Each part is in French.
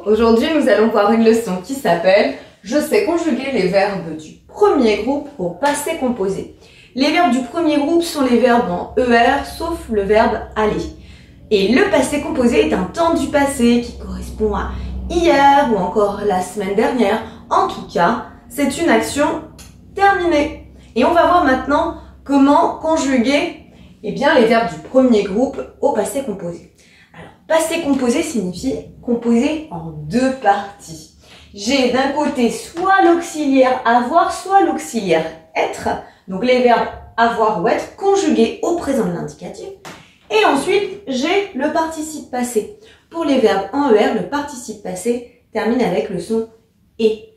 Aujourd'hui, nous allons voir une leçon qui s'appelle « Je sais conjuguer les verbes du premier groupe au passé composé ». Les verbes du premier groupe sont les verbes en ER, sauf le verbe « aller ». Et le passé composé est un temps du passé qui correspond à hier ou encore la semaine dernière. En tout cas, c'est une action terminée. Et on va voir maintenant comment conjuguer les verbes du premier groupe au passé composé. Alors, passé composé signifie composé en deux parties. J'ai d'un côté soit l'auxiliaire avoir, soit l'auxiliaire être. Donc les verbes avoir ou être conjugués au présent de l'indicatif. Et ensuite, j'ai le participe passé. Pour les verbes en ER, le participe passé termine avec le son « et ».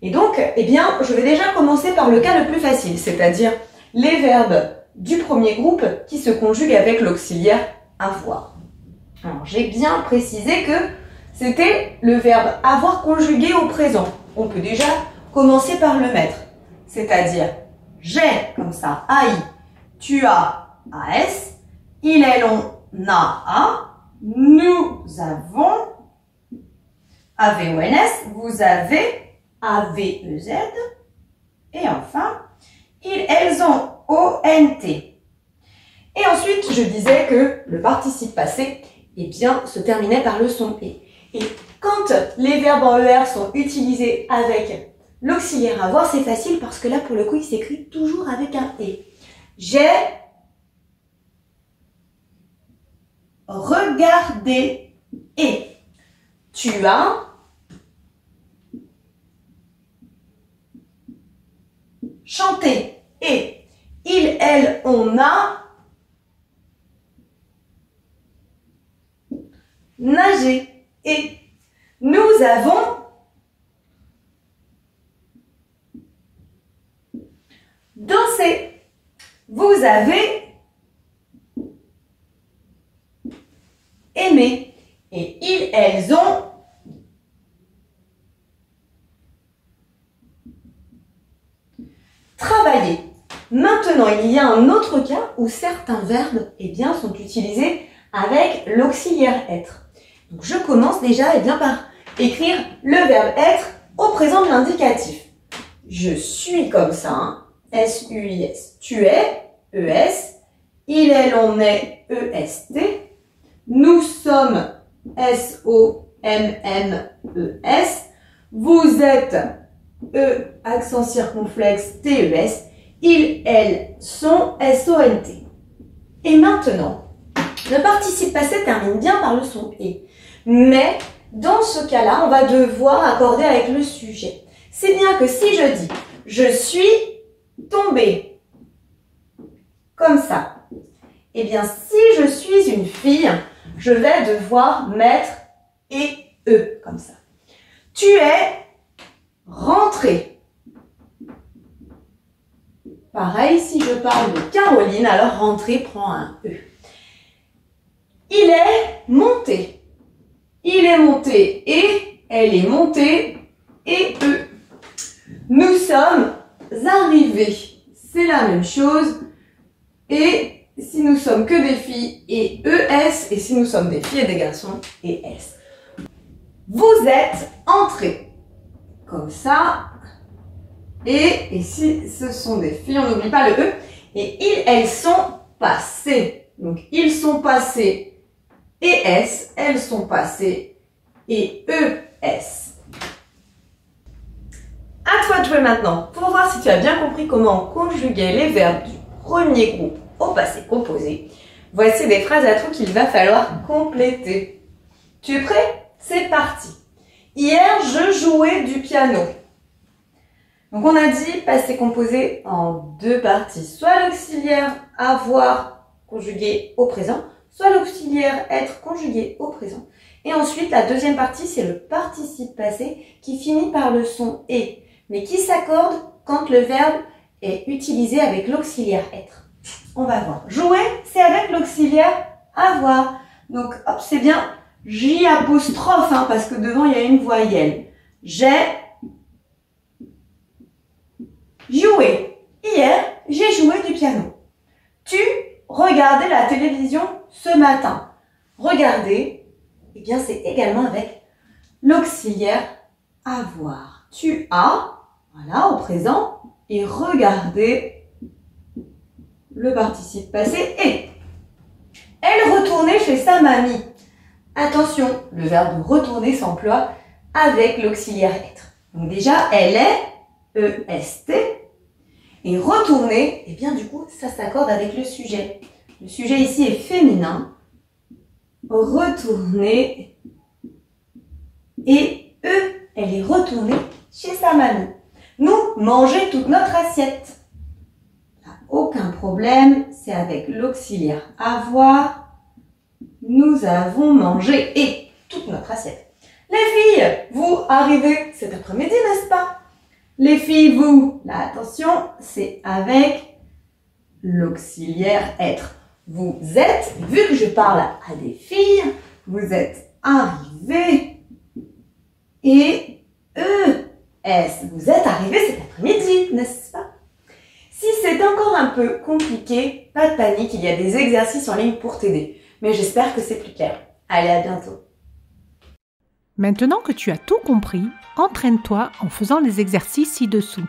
Et donc, je vais déjà commencer par le cas le plus facile, c'est-à-dire les verbes du premier groupe qui se conjuguent avec l'auxiliaire avoir. Alors, j'ai bien précisé que c'était le verbe avoir conjugué au présent. On peut déjà commencer par le mettre, c'est-à-dire j'ai comme ça, AI, tu as, AS, il, elle, on a, A, nous avons, AVONS, vous avez, AVEZ, et enfin, ils, elles ont, ONT. Et ensuite, je disais que le participe passé, se terminait par le son « et ». Et quand les verbes en ER sont utilisés avec l'auxiliaire avoir, c'est facile parce que là, pour le coup, il s'écrit toujours avec un « et ». J'ai regardé et tu as chanté et il, elle, on a nagé et nous avons dansé. Vous avez aimé et ils, elles ont travaillé. Maintenant, il y a un autre cas où certains verbes sont utilisés avec l'auxiliaire être. Donc, je commence déjà par écrire le verbe être au présent de l'indicatif. Je suis comme ça, S-U-I-S. Tu es, E-S. Il, elle, on est, E-S-T. Nous sommes, S-O-M-M-E-S. Vous êtes, E, accent circonflexe, T-E-S. Ils, elles, sont, S-O-N-T. Et maintenant, le participe passé termine bien par le son « et ». Mais, dans ce cas-là, on va devoir accorder avec le sujet. C'est bien que si je dis « je suis tombée », comme ça, si je suis une fille, je vais devoir mettre « et e » comme ça. Tu es rentrée. Pareil, si je parle de Caroline, alors rentrée prend un « e ». Il est monté. Il est monté et elle est montée et eux. Nous sommes arrivés. C'est la même chose. Et si nous sommes que des filles et ES. Et si nous sommes des filles et des garçons et S. Vous êtes entrés. Comme ça. Et si ce sont des filles, on n'oublie pas le E. Et ils, elles sont passés. Donc ils sont passés. Et S, elles sont passées, et ES. À toi de jouer maintenant pour voir si tu as bien compris comment conjuguer les verbes du premier groupe au passé composé. Voici des phrases à trous qu'il va falloir compléter. Tu es prêt? C'est parti. Hier, je jouais du piano. Donc on a dit passé composé en deux parties. Soit l'auxiliaire avoir conjugué au présent, soit l'auxiliaire être conjugué au présent. Et ensuite, la deuxième partie, c'est le participe passé qui finit par le son « et », mais qui s'accorde quand le verbe est utilisé avec l'auxiliaire être. On va voir. Jouer, c'est avec l'auxiliaire avoir. Donc, hop, c'est bien J apostrophe, parce que devant, il y a une voyelle. J'ai joué. Hier, j'ai joué du piano. Tu regardais la télévision ce matin. Regarder, c'est également avec l'auxiliaire avoir. Tu as, voilà, au présent, et regardez le participe passé et. Elle retournait chez sa mamie. Attention, le verbe retourner s'emploie avec l'auxiliaire être. Donc déjà, elle est, EST, et retourner, eh bien du coup, ça s'accorde avec le sujet. Le sujet ici est féminin. Retourner, et elle est retournée chez sa mamie. Nous, manger toute notre assiette. Aucun problème, c'est avec l'auxiliaire avoir. Nous avons mangé et toute notre assiette. Les filles, vous arrivez cet après-midi, n'est-ce pas? Les filles, vous, là, attention, c'est avec l'auxiliaire être. Vous êtes, vu que je parle à des filles, vous êtes arrivées et vous êtes arrivés cet après-midi, n'est-ce pas? Si c'est encore un peu compliqué, pas de panique, il y a des exercices en ligne pour t'aider. Mais j'espère que c'est plus clair. Allez, à bientôt. Maintenant que tu as tout compris, entraîne-toi en faisant les exercices ci-dessous.